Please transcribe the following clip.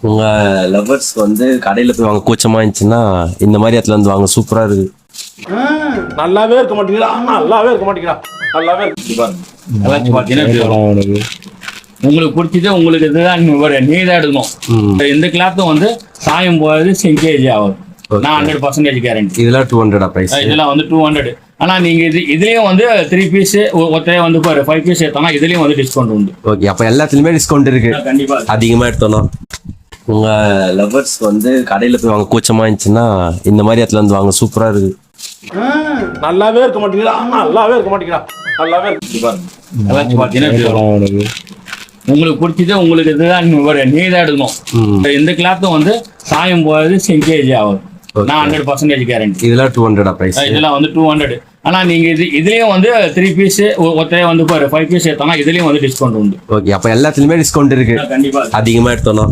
உங்க லவ்வர்ஸ்க்கு வந்து கடையில போய் வாங்க கூச்சமா இருந்துச்சுன்னா இந்த மாதிரி இடத்துல வந்து வாங்க, சூப்பரா இருக்கு. நல்லாவே இருக்க மாட்டேங்கிறா, நல்லாவே இருக்க மாட்டேங்கிறா, நல்லாவே இருக்கு. ஏதாச்சும் பார்த்தீங்கன்னா இப்படி வரும். உங்களுக்கு பிடிச்சது உங்களுக்கு இதுதான் நீ தான் எடுக்கணும். இந்த கிளாத்தும் வந்து சாயம் போகிறது செங்கேஜ் ஆகும். நான் 100% கேரண்டி. இதெல்லாம் 200 பிரைஸ். இதெல்லாம் வந்து 200. ஆனால் நீங்கள் இதுலேயும் வந்து 3 பீஸ் ஒருத்தரே வந்து 5 பீஸ் எடுத்தோம்னா இதுலேயும் வந்து டிஸ்கவுண்ட் உண்டு. ஓகே, அப்போ எல்லாத்துலயுமே டிஸ்கவுண்ட் இருக்கு. கண்டிப்பாக அதிகமா எடுத்தோம்னா. உங்க லவ்வர்ஸ்க்கு வந்து கடையில போய் வாங்க கூச்சமா இருந்துச்சுன்னா இந்த மாதிரி இடத்துல வந்து வாங்க, சூப்பரா இருக்கு. நல்லாவே இருக்க மாட்டேங்கிறா, நல்லாவே இருக்க மாட்டேங்கிறா, நல்லாவே இருக்கு. ஏதாச்சும் பார்த்தீங்கன்னா இப்படி வரும். உங்களுக்கு பிடிச்சது உங்களுக்கு இதுதான் நீ தான் எடுக்கணும். இந்த கிளாத்தும் வந்து சாயம் போகிறது செங்கேஜ் ஆகும். நான் 100% கேரண்டி. இதெல்லாம் 200 பிரைஸ். இதெல்லாம் வந்து 200. ஆனால் நீங்கள் இதுலேயும் வந்து 3 பீஸ் ஒருத்தரே வந்து 5 பீஸ் எடுத்தோம்னா இதுலேயும் வந்து டிஸ்கவுண்ட் உண்டு. ஓகே, அப்போ எல்லாத்துலயுமே டிஸ்கவுண்ட் இருக்கு. கண்டிப்பாக அதிகமா எடுத்தோம்னா.